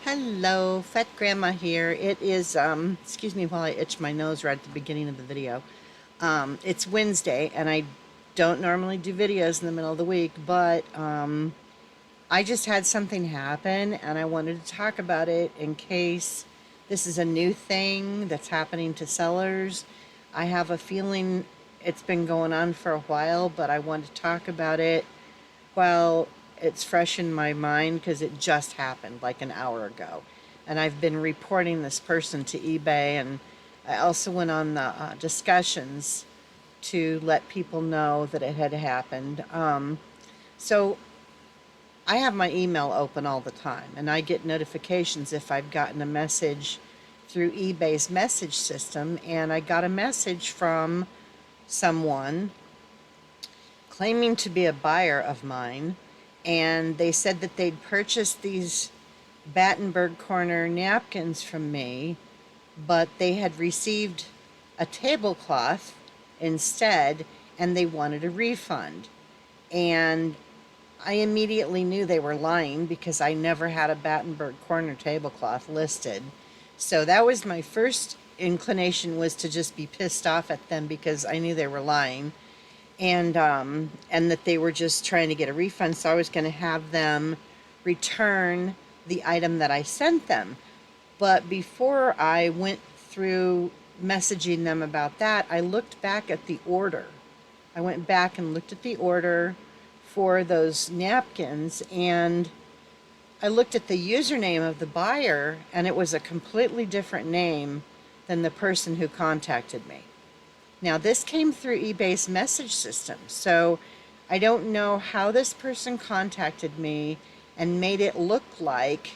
Hello, Fat Grandma here. It is, excuse me while I itch my nose right at the beginning of the video. It's Wednesday, and I don't normally do videos in the middle of the week, but I just had something happen, and I wanted to talk about it in case this is a new thing that's happening to sellers. I have a feeling it's been going on for a while, but I want to talk about it while it's fresh in my mind because it just happened like an hour ago. And I've been reporting this person to eBay, and I also went on the discussions to let people know that it had happened. So I have my email open all the time, and I get notifications if I've gotten a message through eBay's message system. And I got a message from someone claiming to be a buyer of mine, and they said that they'd purchased these Battenberg corner napkins from me, but they had received a tablecloth instead, and they wanted a refund. And I immediately knew they were lying because I never had a Battenberg corner tablecloth listed. So that was my first inclination, was to just be pissed off at them because I knew they were lying, and that they were just trying to get a refund. So I was going to have them return the item that I sent them. But before I went through messaging them about that, I looked back at the order. I went back and looked at the order for those napkins, and I looked at the username of the buyer, and it was a completely different name than the person who contacted me. Now, this came through eBay's message system, so I don't know how this person contacted me and made it look like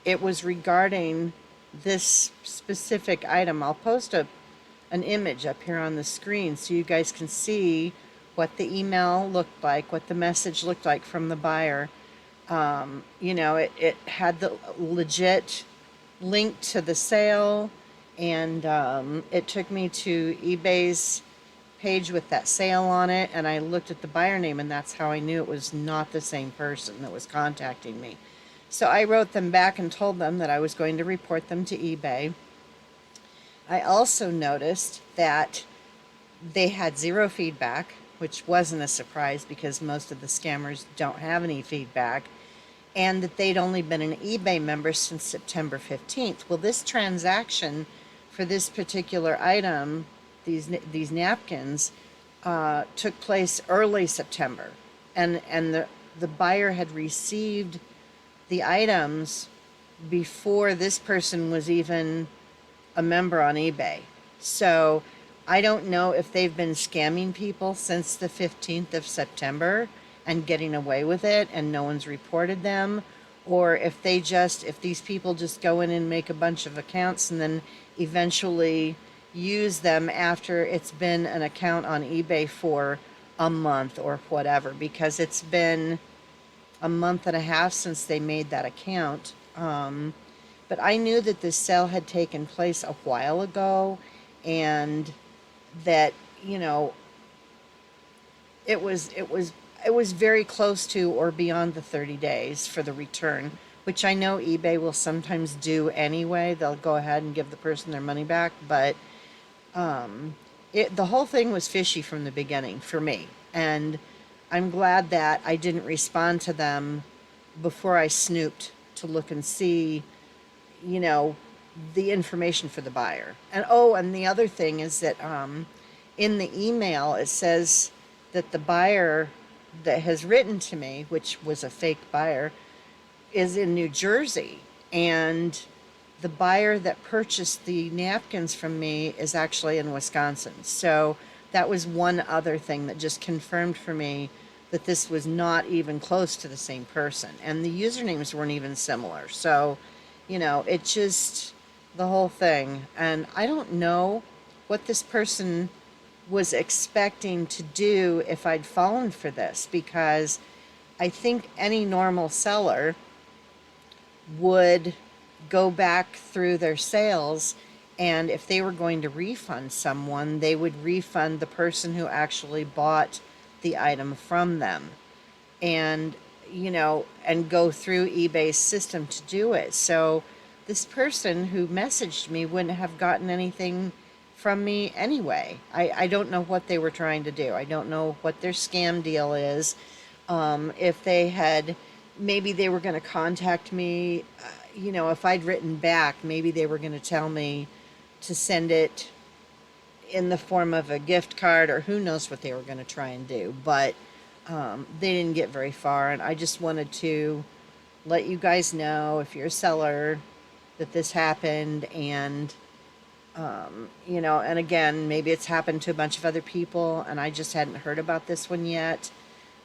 it was regarding this specific item. I'll post an image up here on the screen so you guys can see what the email looked like, what the message looked like from the buyer. It had the legit link to the sale, and it took me to eBay's page with that sale on it, and I looked at the buyer name, and that's how I knew it was not the same person that was contacting me. So I wrote them back and told them that I was going to report them to eBay. I also noticed that they had zero feedback, which wasn't a surprise because most of the scammers don't have any feedback, and that they'd only been an eBay member since September 15th. Well, this transaction for this particular item, these napkins, took place early September, and the buyer had received the items before this person was even a member on eBay. So I don't know if they've been scamming people since the 15th of September and getting away with it and no one's reported them, or if these people just go in and make a bunch of accounts and then eventually use them after it's been an account on eBay for a month or whatever, because it's been a month and a half since they made that account. But I knew that this sale had taken place a while ago, and that, it was very close to or beyond the 30 days for the return, which I know eBay will sometimes do anyway. They'll go ahead and give the person their money back, but the whole thing was fishy from the beginning for me, and I'm glad that I didn't respond to them before I snooped to look and see, the information for the buyer. And the other thing is that in the email it says that the buyer that has written to me, which was a fake buyer, is in New Jersey, and the buyer that purchased the napkins from me is actually in Wisconsin. So that was one other thing that just confirmed for me that this was not even close to the same person, and the usernames weren't even similar. So, it just, the whole thing. And I don't know what this person was expecting to do if I'd fallen for this, because I think any normal seller would go back through their sales, and if they were going to refund someone, they would refund the person who actually bought the item from them. And and go through eBay's system to do it. So this person who messaged me wouldn't have gotten anything from me anyway. I don't know what they were trying to do. I don't know what their scam deal is. If they had, maybe they were going to contact me, if I'd written back, maybe they were going to tell me to send it in the form of a gift card, or who knows what they were going to try and do. But they didn't get very far, and I just wanted to let you guys know, if you're a seller, that this happened. And and again, maybe it's happened to a bunch of other people and I just hadn't heard about this one yet.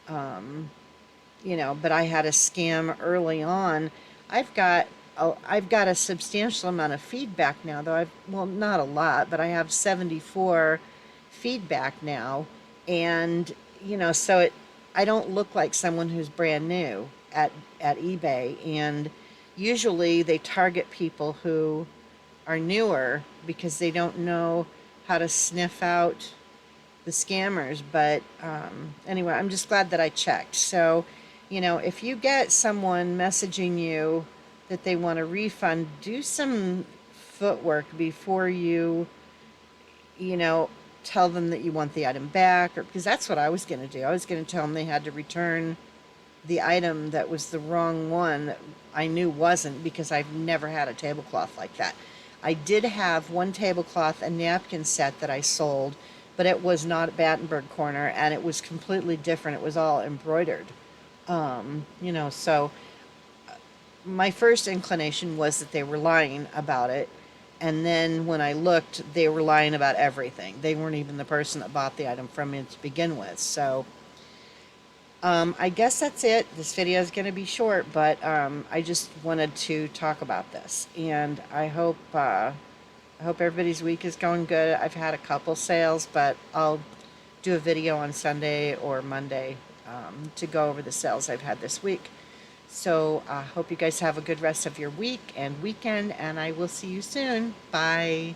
But I had a scam early on. I've got a substantial amount of feedback now, though. Well, not a lot, but I have 74 feedback now. And so I don't look like someone who's brand new at eBay. And usually they target people who are newer because they don't know how to sniff out the scammers. But anyway, I'm just glad that I checked. So, if you get someone messaging you that they want a refund, do some footwork before you tell them that you want the item back, or because that's what I was going to do. I was going to tell them they had to return the item that was the wrong one that I knew wasn't, because I've never had a tablecloth like that. I did have one tablecloth and napkin set that I sold, but it was not Battenberg Corner, and it was completely different. It was all embroidered. So my first inclination was that they were lying about it. And then when I looked, they were lying about everything. They weren't even the person that bought the item from me to begin with. So I guess that's it. This video is going to be short, but I just wanted to talk about this. And I hope everybody's week is going good. I've had a couple sales, but I'll do a video on Sunday or Monday to go over the sales I've had this week. So I hope you guys have a good rest of your week and weekend, and I will see you soon. Bye.